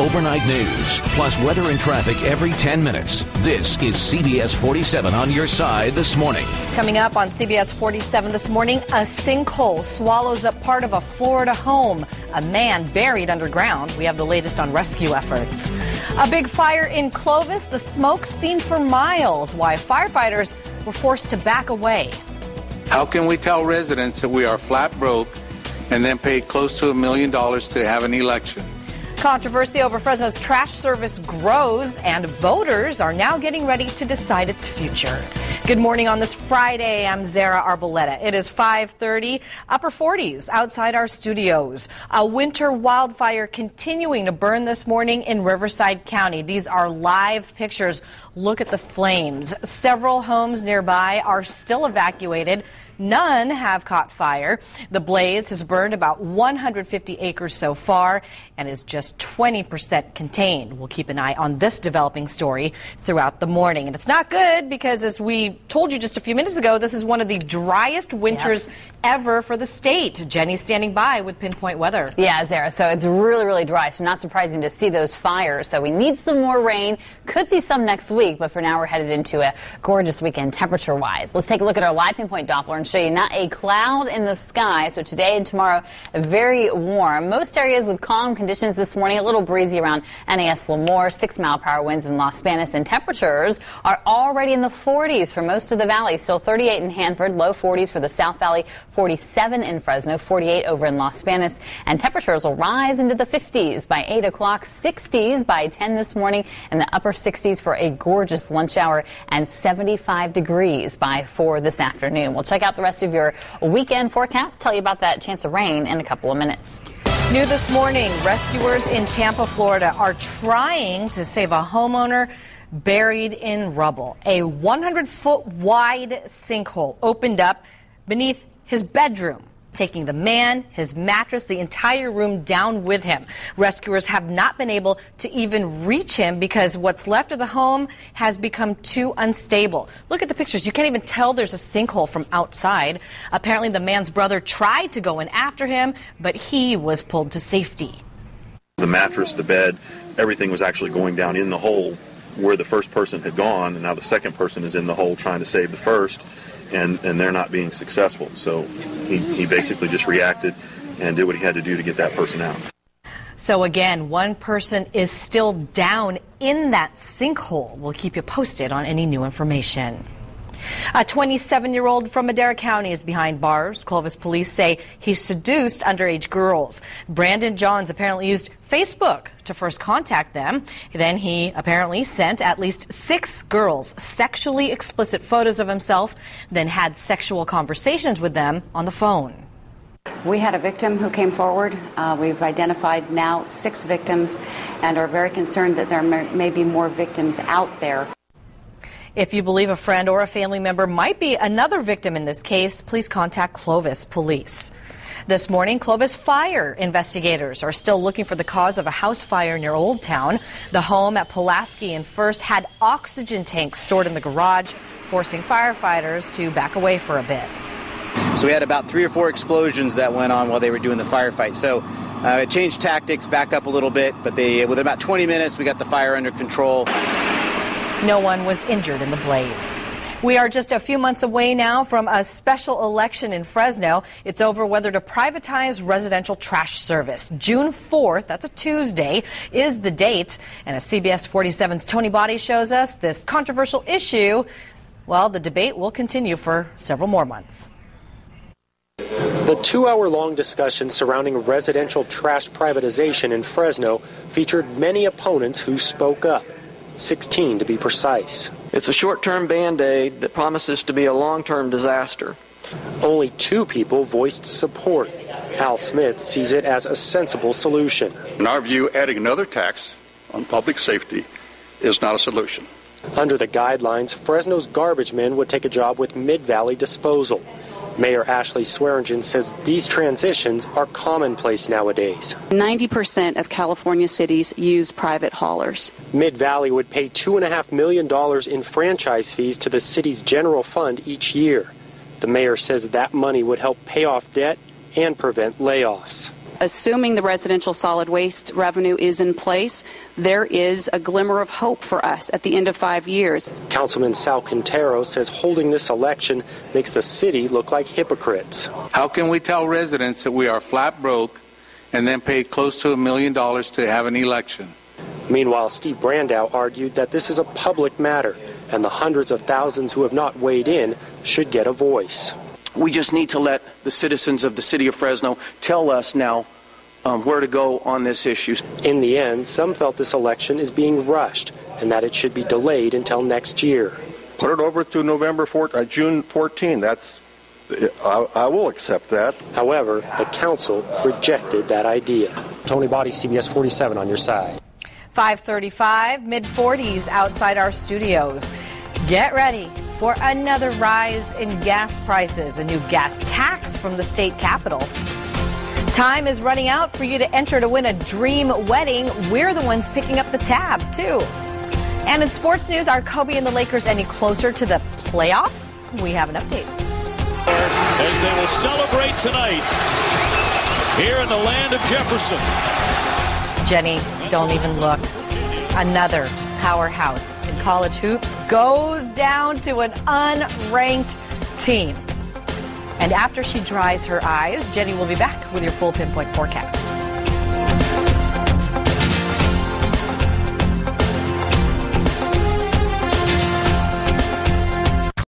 overnight news, plus weather and traffic every 10 minutes. This is CBS 47 on your side this morning. Coming up on CBS 47 this morning, a sinkhole swallows up part of a Florida home. A man buried underground. We have the latest on rescue efforts. A big fire in Clovis, the smoke seen for miles. Why firefighters were forced to back away. How can we tell residents that we are flat broke and then pay close to $1 million to have an election? Controversy over Fresno's trash service grows, and voters are now getting ready to decide its future. Good morning on this Friday. I'm ZARA ARBOLEDA. It is 5:30, upper 40s outside our studios. A winter wildfire continuing to burn this morning in Riverside County. These are live pictures. Look at the flames. Several homes nearby are still evacuated. None have caught fire. The blaze has burned about 150 acres so far and is just 20% contained. We'll keep an eye on this developing story throughout the morning. And it's not good because, as we told you just a few minutes ago, this is one of the driest winters ever for the state. Jenny's standing by with pinpoint weather. Yeah, Zara, so it's really, really dry, so not surprising to see those fires. So we need some more rain. Could see some next week, but for now we're headed into a gorgeous weekend temperature-wise. Let's take a look at our live pinpoint Doppler and show you not a cloud in the sky. So today and tomorrow, very warm. Most areas with calm conditions this morning, a little breezy around NAS Lemoore, 6-mile-per-hour winds in Las Vegas, and temperatures are already in the 40s for most of the valley. Still 38 in Hanford, low 40s for the South Valley, 47 in Fresno, 48 over in Las Vegas, and temperatures will rise into the 50s by 8 o'clock, 60s by 10 this morning, and the upper 60s for a gorgeous lunch hour, and 75 degrees by 4 this afternoon. We'll check out the rest of your weekend forecast, tell you about that chance of rain in a couple of minutes. New this morning, rescuers in Tampa, Florida are trying to save a homeowner buried in rubble. A 100-foot wide sinkhole opened up beneath his bedroom, taking the man, his mattress, the entire room down with him. Rescuers have not been able to even reach him because what's left of the home has become too unstable. Look at the pictures. You can't even tell there's a sinkhole from outside. Apparently the man's brother tried to go in after him, but he was pulled to safety. The mattress, the bed, everything was actually going down in the hole where the first person had gone, and now the second person is in the hole trying to save the first. And they're not being successful. So he basically just reacted and did what he had to do to get that person out. So again, one person is still down in that sinkhole. We'll keep you posted on any new information. A 27-year-old from Madera County is behind bars. Clovis police say he seduced underage girls. Brandon Johns apparently used Facebook to first contact them. Then he apparently sent at least 6 girls sexually explicit photos of himself, then had sexual conversations with them on the phone. We had a victim who came forward. We've identified now 6 victims and are very concerned that there may be more victims out there. If you believe a friend or a family member might be another victim in this case, please contact Clovis Police. This morning, Clovis fire investigators are still looking for the cause of a house fire near Old Town. The home at Pulaski and First had oxygen tanks stored in the garage, forcing firefighters to back away for a bit. So we had about 3 or 4 explosions that went on while they were doing the firefight. So it changed tactics, back up a little bit, but within about 20 minutes, we got the fire under control. No one was injured in the blaze. We are just a few months away now from a special election in Fresno. It's over whether to privatize residential trash service. June 4th, that's a Tuesday, is the date. And as CBS 47's Tony Body shows us, this controversial issue, well, the debate will continue for several more months. The 2-hour-long discussion surrounding residential trash privatization in Fresno featured many opponents who spoke up. 16 to be precise. It's a short-term Band-Aid that promises to be a long-term disaster. Only 2 people voiced support. Al Smith sees it as a sensible solution. In our view, adding another tax on public safety is not a solution. Under the guidelines, Fresno's garbage men would take a job with Mid-Valley Disposal. Mayor Ashley Swearingen says these transitions are commonplace nowadays. 90% of California cities use private haulers. Mid-Valley would pay $2.5 million in franchise fees to the city's general fund each year. The mayor says that money would help pay off debt and prevent layoffs. assuming the residential solid waste revenue is in place, there is a glimmer of hope for us at the end of 5 years. Councilman Sal Quintero says holding this election makes the city look like hypocrites. How can we tell residents that we are flat broke and then pay close to $1 million to have an election? Meanwhile, Steve Brandow argued that this is a public matter and the hundreds of thousands who have not weighed in should get a voice. We just need to let the citizens of the city of Fresno tell us now where to go on this issue. In the end, some felt this election is being rushed and that it should be delayed until next year. Put it over to June 14. I will accept that. However, the council rejected that idea. Tony Body, CBS 47 on your side. 5:35, mid-40s outside our studios. Get ready for another rise in gas prices, a new gas tax from the state capitol. Time is running out for you to enter to win a dream wedding. We're the ones picking up the tab, too. And in sports news, are Kobe and the Lakers any closer to the playoffs? We have an update. As they will celebrate tonight here in the land of Jefferson. Jenny, don't even look. Another powerhouse in college hoops goes down to an unranked team. And after she dries her eyes, Jenny will be back with your full pinpoint forecast.